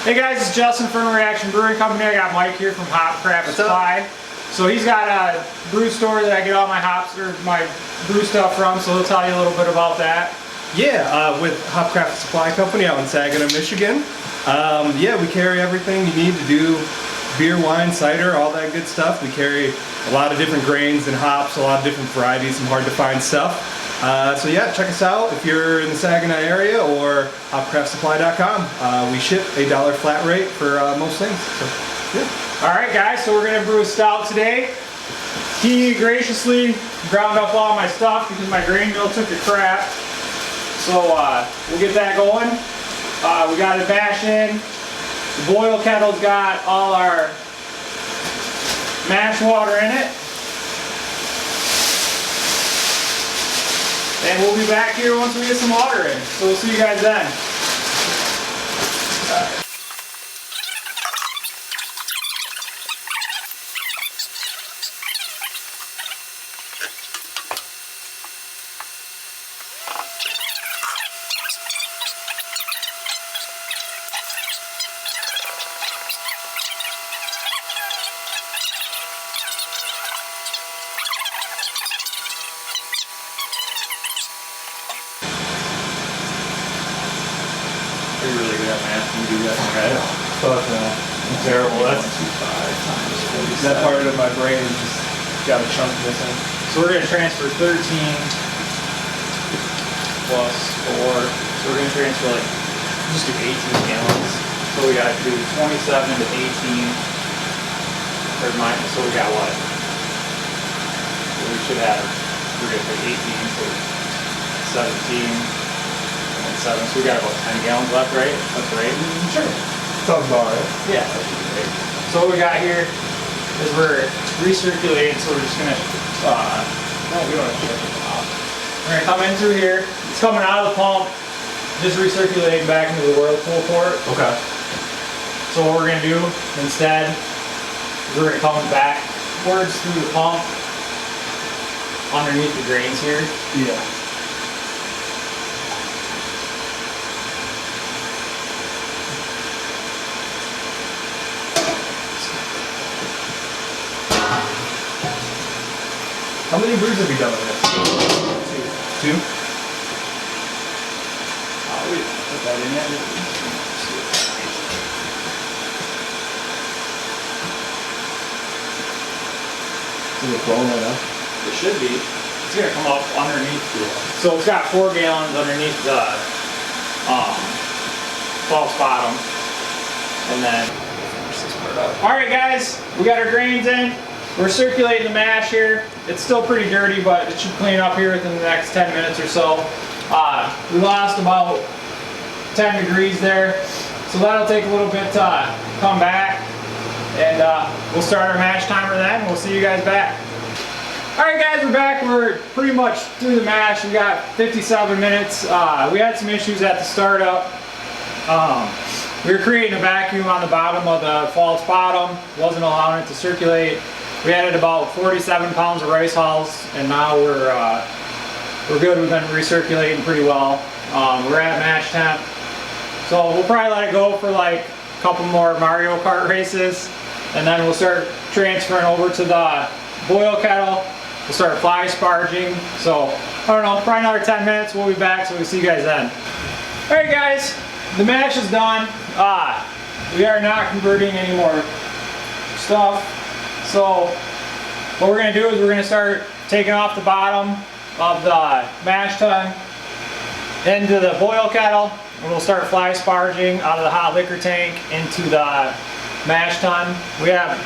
Hey guys, it's Justin from Reaction Brewing Company. I got Mike here from Hopcraft Supply. So he's got a brew store that I get all my hops or my brew stuff from, so he'll tell you a little bit about that. Yeah, with Hopcraft Supply Company out in Saginaw, Michigan. Yeah, we carry everything you need to do beer, wine, cider, all that good stuff. We carry a lot of different grains and hops, a lot of different varieties, some hard to find stuff. So yeah, check us out if you're in the Saginaw area or hopcraftsupply.com. We ship $1 flat rate for most things. So, yeah. Alright guys, so we're going to brew a stout today. He graciously ground up all my stuff because my grain mill took a crap. So we'll get that going. We got it bash in. The boil kettle's got all our mash water in it. And we'll be back here once we get some water in. So we'll see you guys then. You're really good at math. You do that in your head. Fuck no. I'm terrible. That's that part of my brain is just got a chunk missing. So we're going to transfer 13 plus 4. So we're going to transfer like, just do 18 gallons. So we got to do 27 to 18. Or minus, so we got what? So we should have, we're going to put 18, so 17. 7, so we got about 10 gallons left, right? That's right. Sure. Sounds about right. Yeah, that should be great. So what we got here is we're recirculating, so we're just gonna, no, we don't have to shut it off. We're gonna come in through here. It's coming out of the pump, just recirculating back into the whirlpool port. Okay. So what we're gonna do instead, we're gonna come backwards through the pump underneath the grains here. Yeah. How many brews have you done with this? Two. Two? Oh, we put that in there. Is it flowing right now? It should be. It's gonna come up underneath. Yeah. So it's got 4 gallons underneath the false bottom, and then finish this part up. All right, guys, we got our grains in. We're circulating the mash here. It's still pretty dirty, but it should clean up here within the next 10 minutes or so. We lost about 10 degrees there, so that'll take a little bit to come back, and we'll start our mash timer then, and we'll see you guys back. All right, guys, we're back. We're pretty much through the mash. We got 57 minutes. We had some issues at the startup. We were creating a vacuum on the bottom of the false bottom. Wasn't allowing it to circulate. We added about 47 pounds of rice hulls, and now we're good. We've been recirculating pretty well. We're at mash temp, so we'll probably let it go for like a couple more Mario Kart races, and then we'll start transferring over to the boil kettle. We'll start fly sparging. So I don't know, probably another 10 minutes. We'll be back, so we'll see you guys then. All right, guys, the mash is done. We are not converting any more stuff. So what we're going to do is we're going to start taking off the bottom of the mash tun into the boil kettle, and we'll start fly sparging out of the hot liquor tank into the mash tun. We have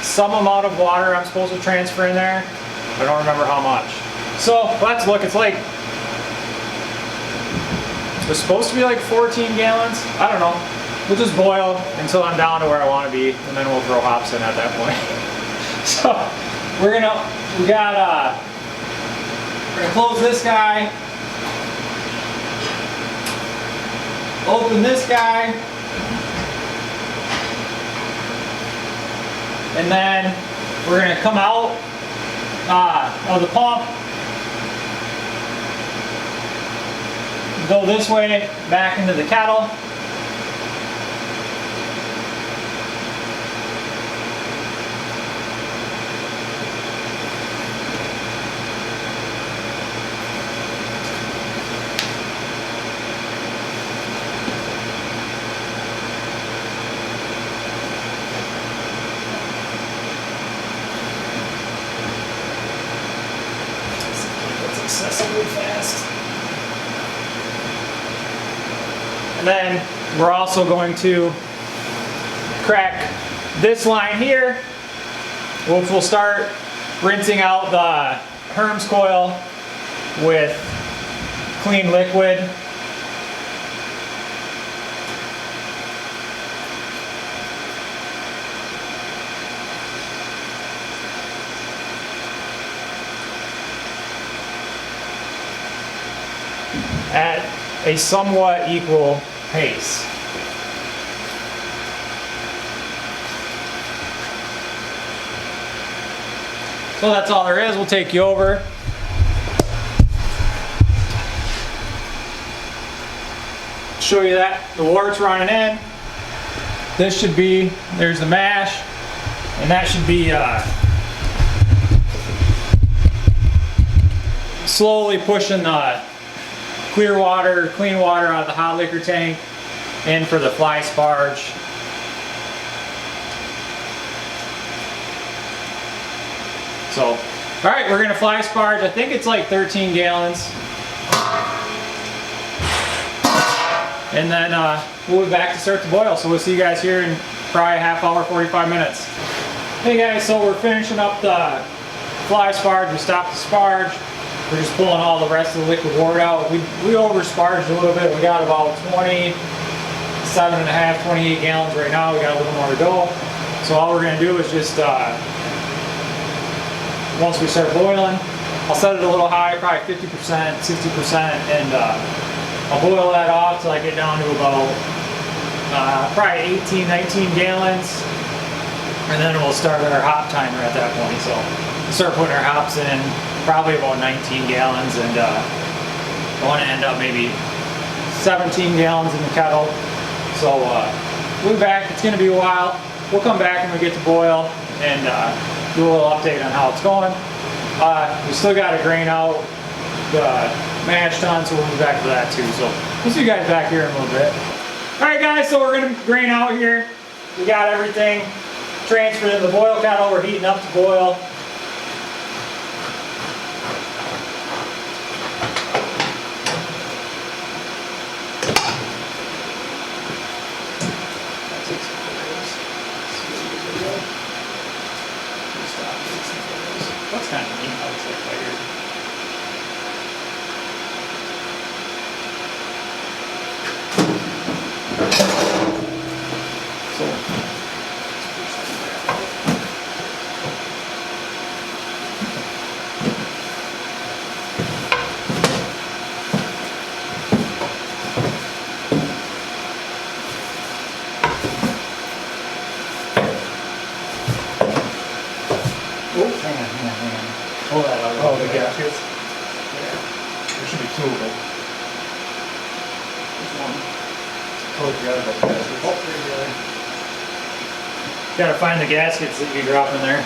some amount of water I'm supposed to transfer in there. I don't remember how much. So let's look. It's supposed to be like 14 gallons. I don't know. We'll just boil until I'm down to where I want to be, and then we'll throw hops in at that point. So we're gonna close this guy, open this guy, and then we're gonna come out of the pump, go this way back into the kettle, excessively fast. And then we're also going to crack this line here, which will start rinsing out the Herms coil with clean liquid. At a somewhat equal pace. So that's all there is. We'll take you over. Show you that the wart's running in. This should be, there's the mash, and that should be slowly pushing the clean water out of the hot liquor tank in for the fly sparge. So, all right, we're gonna fly sparge. I think it's like 13 gallons. And then we'll be back to start the boil. So we'll see you guys here in probably a half hour, 45 minutes. Hey guys, so we're finishing up the fly sparge. We stopped the sparge. We're just pulling all the rest of the liquid wort out. We over sparged a little bit. We got about 27.5, 28 gallons right now. We got a little more to go. So all we're gonna do is just, once we start boiling, I'll set it a little high, probably 50%, 60%, and I'll boil that off till I get down to about probably 18, 19 gallons. And then we'll start our hop timer at that point. So we'll start putting our hops in. Probably about 19 gallons, and I want to end up maybe 17 gallons in the kettle. So we'll be back. It's going to be a while. We'll come back when we get to boil and do a little update on how it's going. We still got to grain out the mash tun, so we'll be back for that too. So we'll see you guys back here in a little bit. All right, guys. So we're going to grain out here. We got everything transferred in the boil kettle. We're heating up to boil. That's kind of neat how it's like layered. Hang on. Pull that out. Oh, the gaskets? Yeah. There should be two of them. There's one. Totally forgot about the gaskets. Oh, there's the other. Gotta find the gaskets that you drop in there.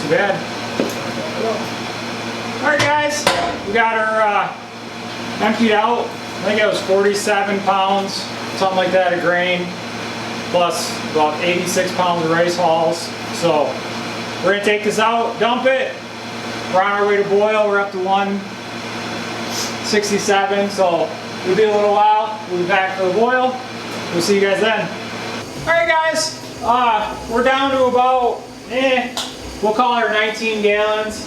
too bad. Alright guys, we got our emptied out. I think it was 47 pounds, something like that of grain, plus about 86 pounds of rice hulls. So we're gonna take this out, dump it. We're on our way to boil. We're up to 167, so we'll be a little while. We'll be back for the boil. We'll see you guys then. Alright guys, we're down to about, we'll call it 19 gallons.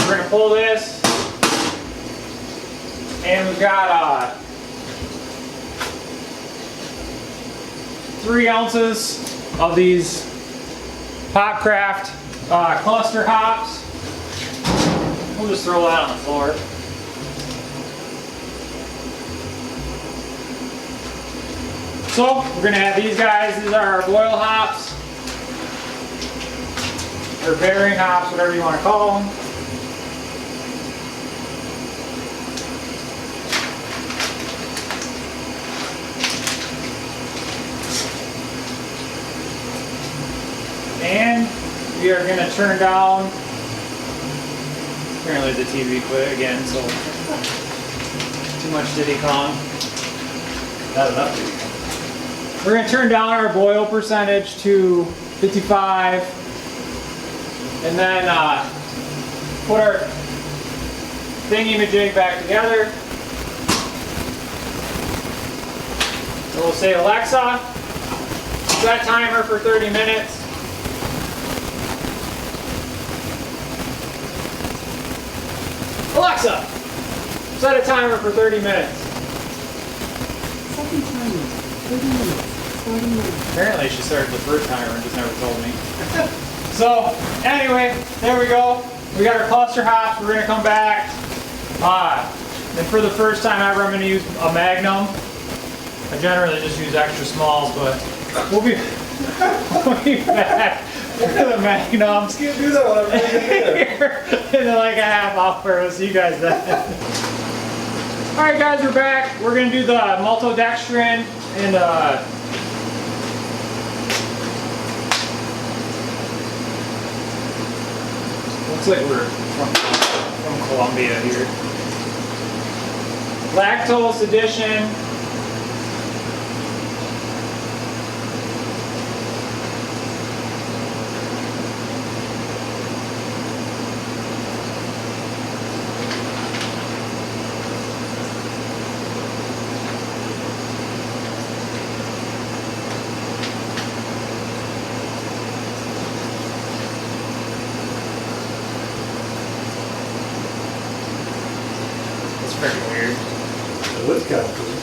We're gonna pull this, and we've got 3 ounces of these Popcraft cluster hops. We'll just throw that on the floor. So we're gonna have these guys. These are our boil hops, or bearing hops, whatever you want to call them. And we are going to turn down, apparently the TV quit again, so too much Diddy Kong. Not enough Diddy Kong. We're going to turn down our boil percentage to 55, and then put our thingy-majig back together. And we'll say, Alexa, set timer for 30 minutes. Alexa, set a timer for 30 minutes. Second timer, 30 minutes, 40 minutes. Apparently she started the first timer and just never told me. So, anyway, there we go. We got our cluster hops. We're going to come back. And for the first time ever, I'm going to use a Magnum. I generally just use extra smalls, but we'll be back with the Magnums. You can't do that when I'm In like a half hour. We'll see you guys then. Alright guys, we're back. We're going to do the maltodextrin and looks like we're from Colombia here. Lactose addition. It's pretty weird. It looks kind of cool.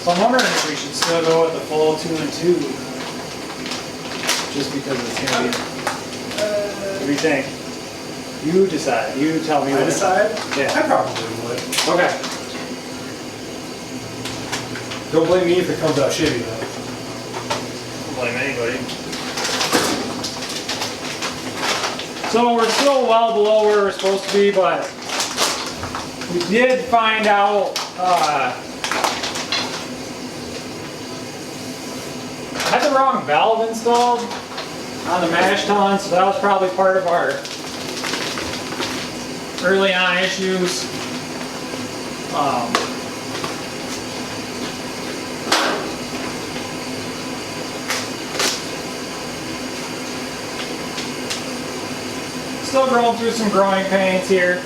So I'm wondering if we should still go with the full 2 and 2. Just because it's going to be... What do you think? You decide. You tell me. I what- decide? Yeah. I probably would. Okay. Don't blame me if it comes out shitty though. Don't blame anybody. So we're still well below where we're supposed to be, but we did find out I had the wrong valve installed on the mash tun, so that was probably part of our early on issues. Still going through some growing pains here.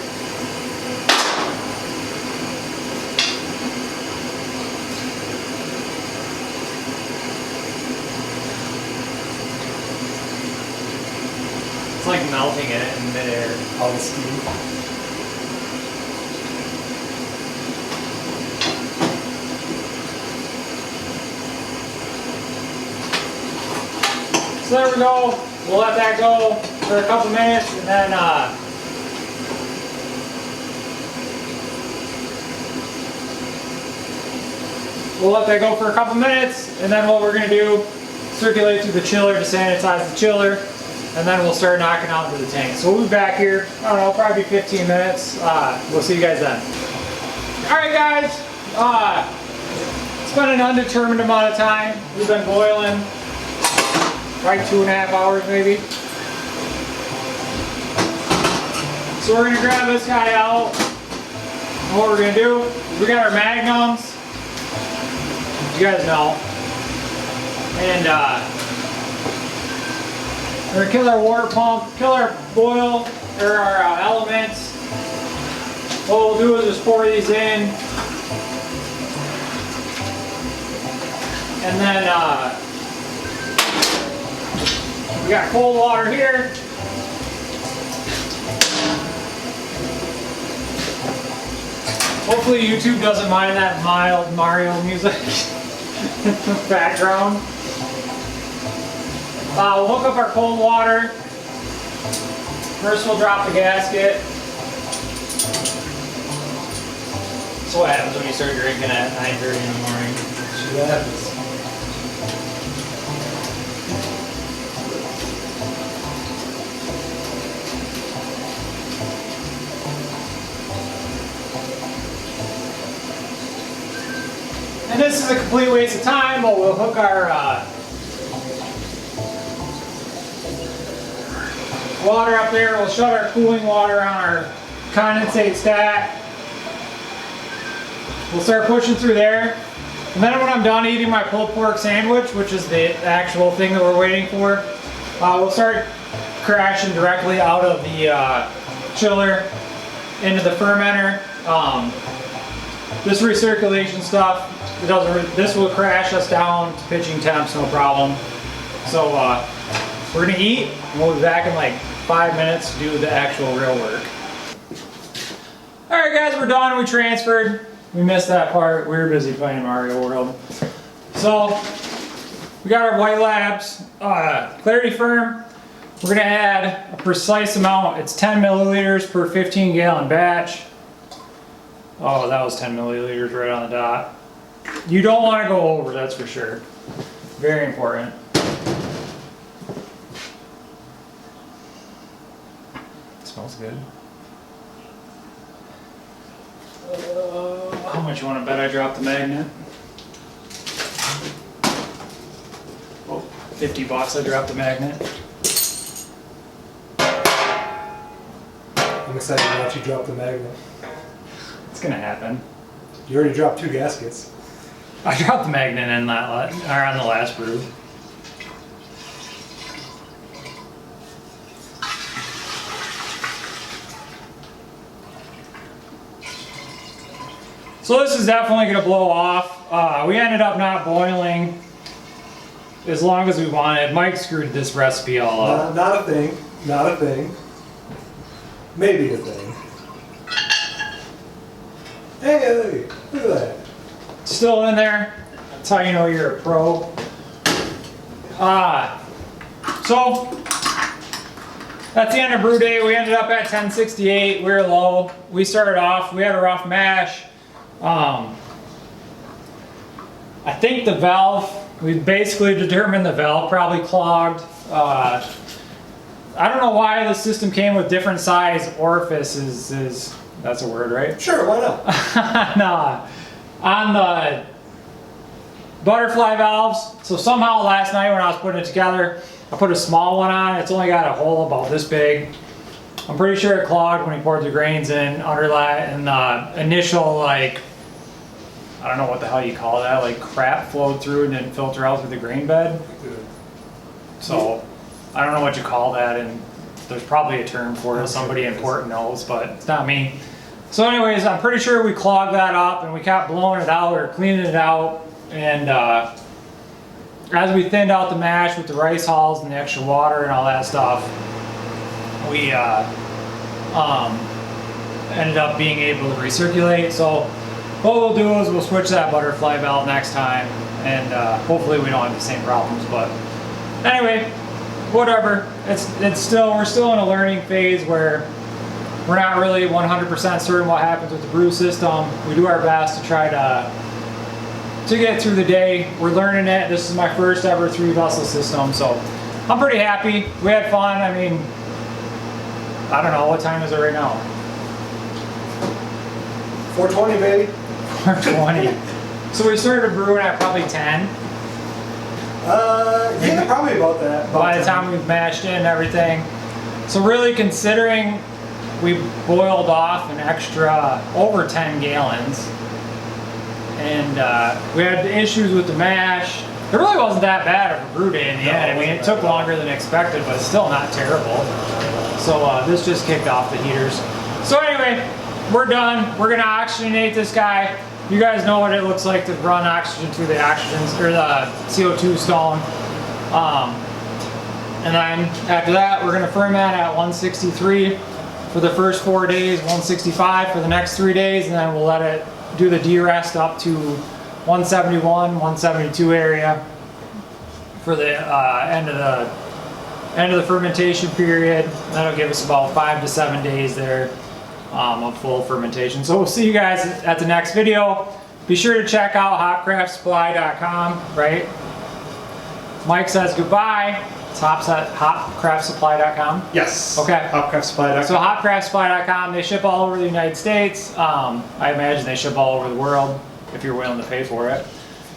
It's like melting it in midair. All the steam. So there we go. We'll let that go for a couple minutes, and then what we're going to do, circulate through the chiller to sanitize the chiller, and then we'll start knocking out into the tank. So we'll be back here, I don't know, probably 15 minutes. We'll see you guys then. Alright guys, It's been an undetermined amount of time. We've been boiling like 2.5 hours maybe. So we're gonna grab this guy out. And what we're gonna do, we got our magnums, you guys know, and we're gonna kill our water pump, kill our boil, or our elements. What we'll do is just pour these in, and then we got cold water here. Hopefully YouTube doesn't mind that mild Mario music in the background. We'll hook up our cold water. First we'll drop the gasket. So what happens when you start drinking at 9:30 in the morning? Shit happens. And this is a complete waste of time, but we'll hook our water up there. We'll shut our cooling water on our condensate stack. We'll start pushing through there. And then when I'm done eating my pulled pork sandwich, which is the actual thing that we're waiting for, we'll start crashing directly out of the chiller into the fermenter. This recirculation stuff, this will crash us down to pitching temps, no problem. So we're gonna eat, and we'll be back in like 5 minutes to do the actual real work. All right, guys, we're done. We transferred. We missed that part. We were busy playing Mario World. So we got our White Labs Clarity Firm. We're gonna add a precise amount. It's 10 milliliters per 15-gallon batch. Oh, that was 10 milliliters right on the dot. You don't want to go over, that's for sure. Very important. It smells good. How much you want to bet I dropped the magnet? Oh, $50 I dropped the magnet. I'm excited to watch you drop the magnet. It's gonna happen. You already dropped 2 gaskets. I dropped the magnet in that on the last brew. So this is definitely going to blow off. We ended up not boiling as long as we wanted. Mike screwed this recipe all up. Not a thing. Not a thing. Maybe a thing. Hey, look at that. Still in there. That's how you know you're a pro. So that's the end of brew day. We ended up at 1068. We were low. We started off. We had a rough mash. I think the valve. We basically determined the valve probably clogged. I don't know why the system came with different size orifices. That's a word, right? Sure, why not? Nah. On the butterfly valves. So somehow last night when I was putting it together, I put a small one on. It's only got a hole about this big. I'm pretty sure it clogged when we poured the grains in under that, and the initial, like, I don't know what the hell you call that, like crap flowed through and didn't filter out through the grain bed. So I don't know what you call that, and there's probably a term for it. Somebody important knows, but it's not me. So anyways, I'm pretty sure we clogged that up and we kept blowing it out or cleaning it out. And as we thinned out the mash with the rice hulls and the extra water and all that stuff, we ended up being able to recirculate. So what we'll do is we'll switch that butterfly valve next time, and hopefully we don't have the same problems. But anyway, whatever. We're still in a learning phase where we're not really 100% certain what happens with the brew system. We do our best to try to get through the day. We're learning it. This is my first ever 3-vessel system, so I'm pretty happy. We had fun. I mean, I don't know, what time is it right now? 420, baby. 420. So we started brewing at probably 10. Yeah, probably about that. By the time we've mashed in everything. So really considering we boiled off an extra over 10 gallons and we had issues with the mash. It really wasn't that bad of a brew day in the end. I mean, it took longer than expected, but it's still not terrible. So this just kicked off the heaters. So anyway, we're done. We're gonna oxygenate this guy. You guys know what it looks like to run oxygen through the oxygen or the CO2 stone. And then after that, we're gonna ferment at 163 for the first 4 days, 165 for the next 3 days, and then we'll let it do the de-rest up to 171, 172 area for the end of the fermentation period. That'll give us about 5 to 7 days there of full fermentation. So we'll see you guys at the next video. Be sure to check out hopcraftsupply.com, right? Mike says goodbye. It's hopcraftsupply.com. Yes. Okay. Hopcraftsupply.com. So hopcraftsupply.com, they ship all over the United States. I imagine they ship all over the world if you're willing to pay for it.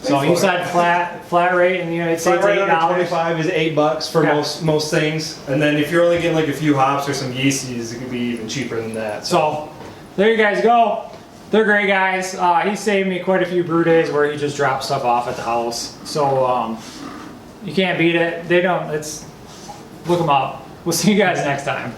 So you said flat rate in the United States, Flat rate $8. under 25 is $8 for Okay. most things, and then if you're only getting like a few hops or some yeasties, it could be even cheaper than that. So there you guys go. They're great guys. He saved me quite a few brew days where he just dropped stuff off at the house. So you can't beat it. They don't. Look them up. We'll see you guys next time.